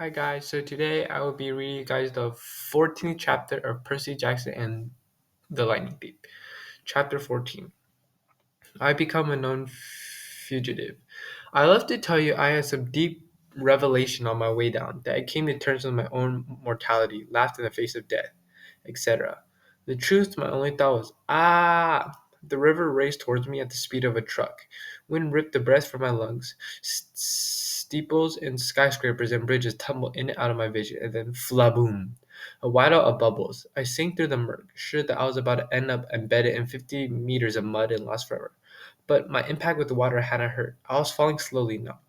Hi guys, so today I will be reading you guys the 14th chapter of Percy Jackson and the Lightning Thief. Chapter 14. I become a known fugitive. I love to tell you I had some deep revelation on my way down, that I came to terms with my own mortality, laughed in the face of death, etc. The truth, my only thought was, ah! The river raced towards me at the speed of a truck. Wind ripped the breath from my lungs. Steeples and skyscrapers and bridges tumbled in and out of my vision, and then flaboom! A whiteout of bubbles. I sank through the murk, sure that I was about to end up embedded in 50 meters of mud and lost forever. But my impact with the water hadn't hurt. I was falling slowly now.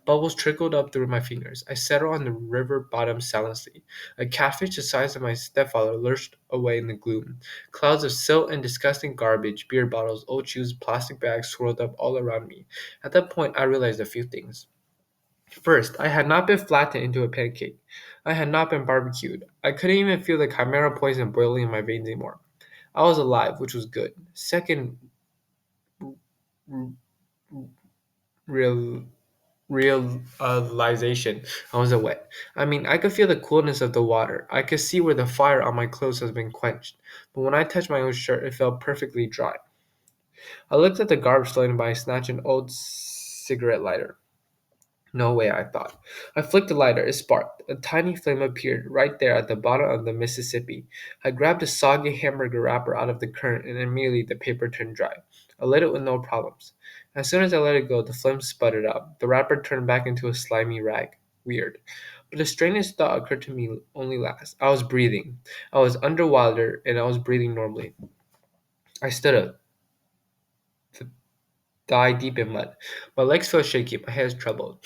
Bubbles trickled up through my fingers. I settled on the river bottom silently. A catfish the size of my stepfather lurched away in the gloom. Clouds of silt and disgusting garbage, beer bottles, old shoes, plastic bags swirled up all around me. At that point, I realized a few things. First, I had not been flattened into a pancake. I had not been barbecued. I couldn't even feel the chimera poison boiling in my veins anymore. I was alive, which was good. Second, real realization, I wasn't wet. I mean, I could feel the coolness of the water. I could see where the fire on my clothes has been quenched. But when I touched my own shirt, it felt perfectly dry. I looked at the garbage floating by, snatched an old cigarette lighter. No way, I thought. I flicked the lighter. It sparked. A tiny flame appeared right there at the bottom of the Mississippi. I grabbed a soggy hamburger wrapper out of the current, and immediately the paper turned dry. I lit it with no problems. As soon as I let it go, the flame sputtered out. The wrapper turned back into a slimy rag. Weird. But the strangest thought occurred to me only last. I was breathing. I was underwater, and I was breathing normally. I stood up, thigh deep in mud. My legs felt shaky. My head was troubled.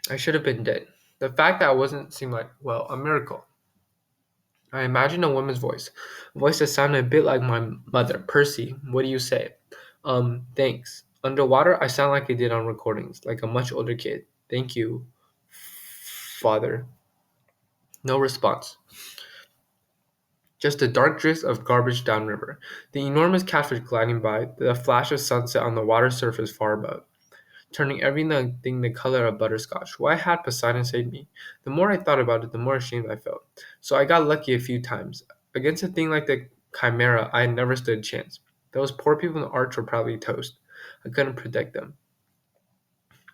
I should have been dead. The fact that I wasn't seemed like, well, a miracle. I imagined a woman's voice, a voice that sounded a bit like my mother. Percy, what do you say? Thanks. Underwater, I sound like I did on recordings, like a much older kid. Thank you, father. No response. Just a dark drift of garbage downriver. The enormous catfish gliding by, the flash of sunset on the water surface far above, turning everything the color of butterscotch. Why had Poseidon saved me? The more I thought about it, the more ashamed I felt. So I got lucky a few times. Against a thing like the Chimera, I had never stood a chance. Those poor people in the arch were probably toast. I couldn't protect them.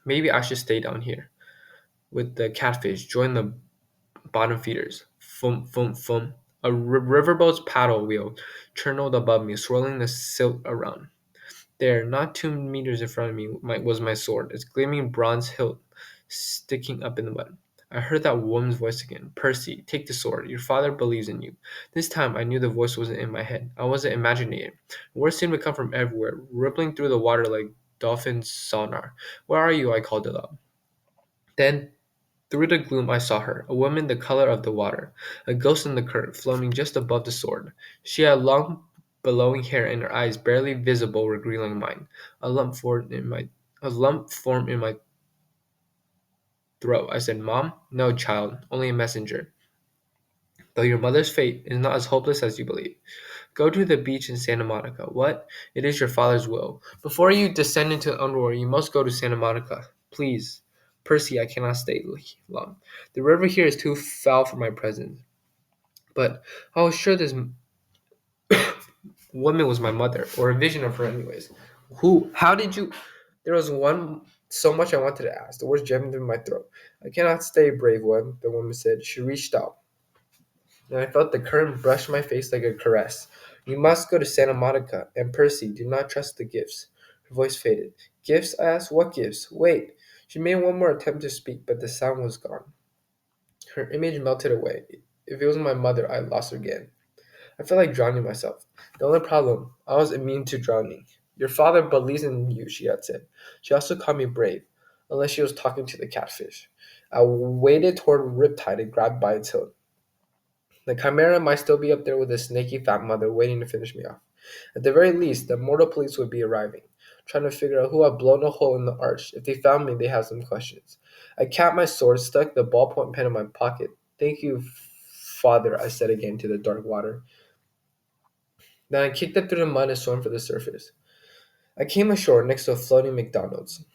Maybe I should stay down here with the catfish, join the bottom feeders. Fum, fum, fum. A riverboat's paddle wheel churned above me, swirling the silt around. There, not 2 meters in front of me, was my sword, its gleaming bronze hilt sticking up in the mud. I heard that woman's voice again. Percy, take the sword. Your father believes in you. This time I knew the voice wasn't in my head. I wasn't imagining it. Words seemed to come from everywhere, rippling through the water like dolphins' sonar. Where are you? I called aloud. Then, through the gloom, I saw her, a woman the color of the water, a ghost in the current, floating just above the sword. She had long, billowing hair, and her eyes, barely visible, were green like mine. A lump formed in my, a lump formed in my throat. I said, "Mom, no, child, only a messenger. Though your mother's fate is not as hopeless as you believe. Go to the beach in Santa Monica. What? It is your father's will. Before you descend into the underworld, you must go to Santa Monica. Please. Percy, I cannot stay long. The river here is too foul for my presence. But I was sure this woman was my mother, or a vision of her anyways. Who? How did you? There was one so much I wanted to ask. The words jammed in my throat. I cannot stay, brave one, the woman said. She reached out, and I felt the current brush my face like a caress. You must go to Santa Monica, and Percy, do not trust the gifts. Her voice faded. Gifts? I asked. What gifts? Wait. She made one more attempt to speak, but the sound was gone. Her image melted away. If it was my mother, I lost her again. I felt like drowning myself. The only problem, I was immune to drowning. Your father believes in you, she had said. She also called me brave, unless she was talking to the catfish. I waded toward Riptide and grabbed by its hilt. The Chimera might still be up there with his snaky fat mother waiting to finish me off. At the very least, the mortal police would be arriving, trying to figure out who had blown a hole in the arch. If they found me, they had some questions. I capped my sword, stuck the ballpoint pen in my pocket. Thank you, father, I said again to the dark water. Then I kicked up through the mud and swam for the surface. I came ashore next to a floating McDonald's.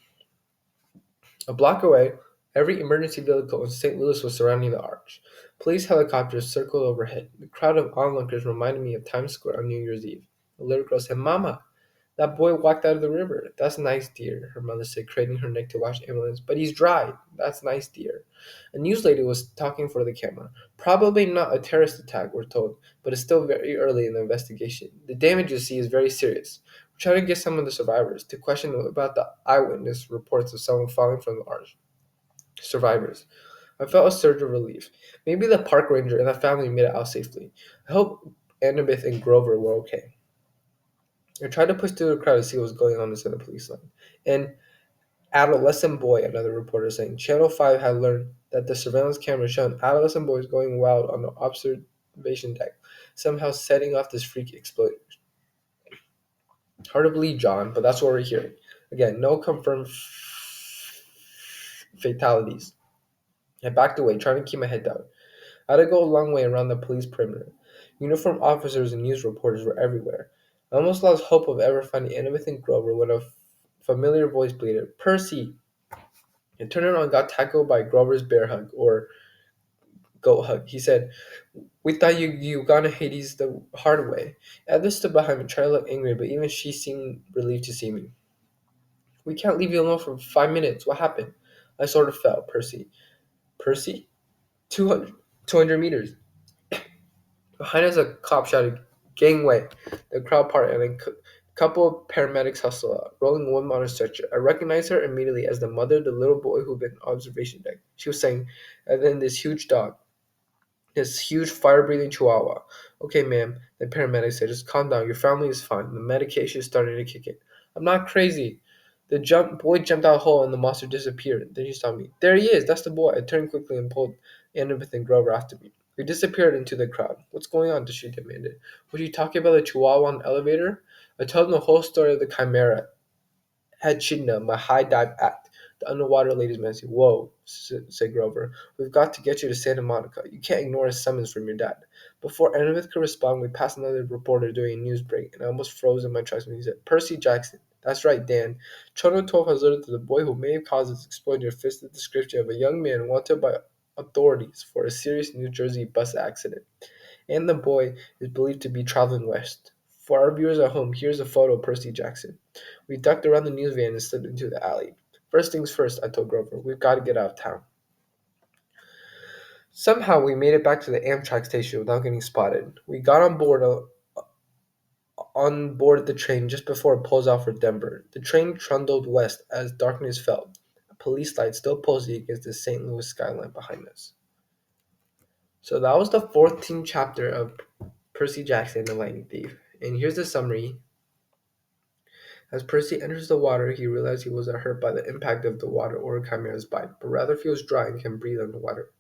A block away, Every emergency vehicle in St. Louis was surrounding the arch. Police helicopters circled overhead. The crowd of onlookers reminded me of Times Square on New Year's Eve. A little girl said, "Mama, that boy walked out of the river." "That's nice, dear," her mother said, craning her neck to watch the ambulance. "But he's dry." "That's nice, dear." A news lady was talking for the camera. "Probably not a terrorist attack," we're told, but it's still very early in the investigation. The damage you see is very serious. We're trying to get some of the survivors to question them about the eyewitness reports of someone falling from the arch. Survivors. I felt a surge of relief. Maybe the park ranger and the family made it out safely. I hope Annabeth and Grover were okay. I tried to push through the crowd to see what was going on inside the police line. An adolescent boy, another reporter saying, Channel 5 had learned that the surveillance camera showed adolescent boys going wild on the observation deck, somehow setting off this freak explosion. Hard to believe, John, but that's what we're hearing. Again, no confirmed fatalities. I backed away, trying to keep my head down. I had to go a long way around the police perimeter. Uniformed officers and news reporters were everywhere. I almost lost hope of ever finding anything Grover when a familiar voice bleated, "Percy!" I turned around and got tackled by Grover's bear hug, or goat hug. He said, "We thought you gone to Hades the hard way." Edna stood behind me, trying to look angry, but even she seemed relieved to see me. "We can't leave you alone for 5 minutes. What happened?" I sort of fell. "Percy." "Percy?" 200 meters. Behind us, a cop shouted, "Gangway!" The crowd parted, and a couple of paramedics hustled out, rolling a woman on a stretcher. I recognized her immediately as the mother of the little boy who'd been on observation deck. She was saying, and then this huge dog, this huge fire-breathing chihuahua. "Okay, ma'am," the paramedic said, "just calm down. Your family is fine. The medication is starting to kick in." "I'm not crazy." The boy jumped out of the hole and the monster disappeared. Then he saw me. "There he is. That's the boy." I turned quickly and pulled Annabeth and Grover after me. We disappeared into the crowd. "What's going on?" she demanded. "Was you talking about the chihuahua on the elevator?" I told him the whole story of the chimera, Echidna, my high dive act. The underwater lady's man said, "Whoa," said Grover. "We've got to get you to Santa Monica. You can't ignore a summons from your dad." Before Annabeth could respond, we passed another reporter doing a news break, and I almost froze in my tracks when he said, "Percy Jackson." "That's right, Dan. Channel 12 has learned that the boy who may have caused this explosion fits the description of a young man wanted by authorities for a serious New Jersey bus accident. And the boy is believed to be traveling west. For our viewers at home, here's a photo of Percy Jackson." We ducked around the news van and slipped into the alley. "First things first," I told Grover. "We've got to get out of town." Somehow we made it back to the Amtrak station without getting spotted. We got on board the train just before it pulls out for Denver. The train trundled west as darkness fell. A police light still posing against the St. Louis skyline behind us. So that was the 14th chapter of Percy Jackson and the Lightning Thief. And here's the summary. As Percy enters the water, he realizes he wasn't hurt by the impact of the water or Chimera's bite, but rather feels dry and can breathe underwater.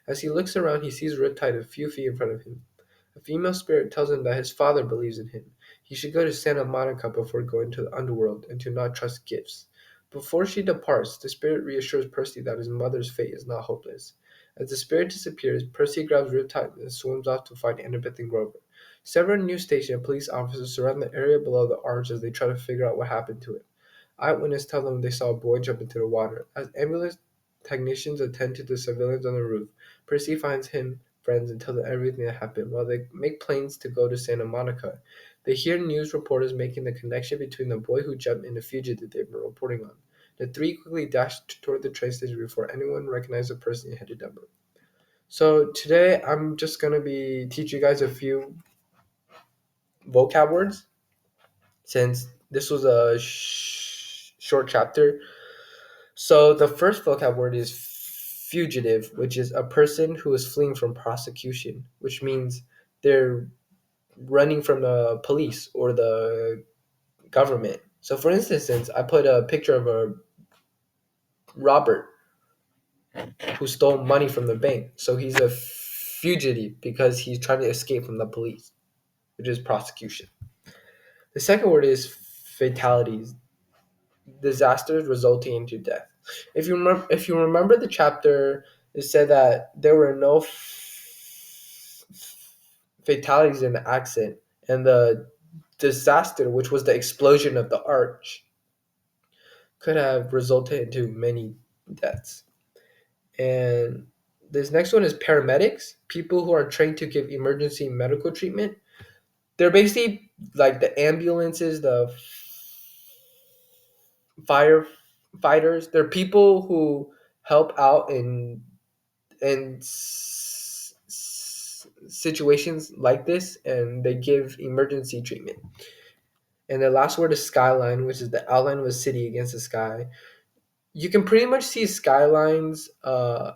As he looks around, he sees Riptide a few feet in front of him. A female spirit tells him that his father believes in him. He should go to Santa Monica before going to the underworld and to not trust gifts. Before she departs, the spirit reassures Percy that his mother's fate is not hopeless. As the spirit disappears, Percy grabs Riptide and swims off to find Annabeth and Grover. Several news station and police officers surround the area below the arch as they try to figure out what happened to it. Eyewitnesses tell them they saw a boy jump into the water. As ambulance technicians attend to the civilians on the roof, Percy finds him friends and tells them everything that happened. While they make plans to go to Santa Monica, they hear news reporters making the connection between the boy who jumped and the fugitive they've been reporting on. The three quickly dash toward the train station before anyone recognizes the person and head to Denver. So today I'm just gonna be teach you guys a few vocab words since this was a short chapter. So the first vocab word is fugitive, which is a person who is fleeing from prosecution, which means they're running from the police or the government. So for instance, I put a picture of a Robert who stole money from the bank. So he's a fugitive because he's trying to escape from the police, which is prosecution. The second word is fatalities, disasters resulting into death. If you remember the chapter, it said that there were no fatalities in the accident, and the disaster, which was the explosion of the arch, could have resulted into many deaths. And this next one is paramedics, people who are trained to give emergency medical treatment. They're basically like the ambulances, the firefighters. They're people who help out in situations like this, and they give emergency treatment. And the last word is skyline, which is the outline of a city against the sky. You can pretty much see skylines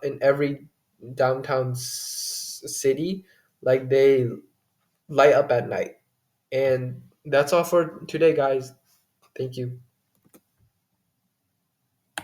in every downtown city, like they light up at night. And that's all for today, guys. Thank you.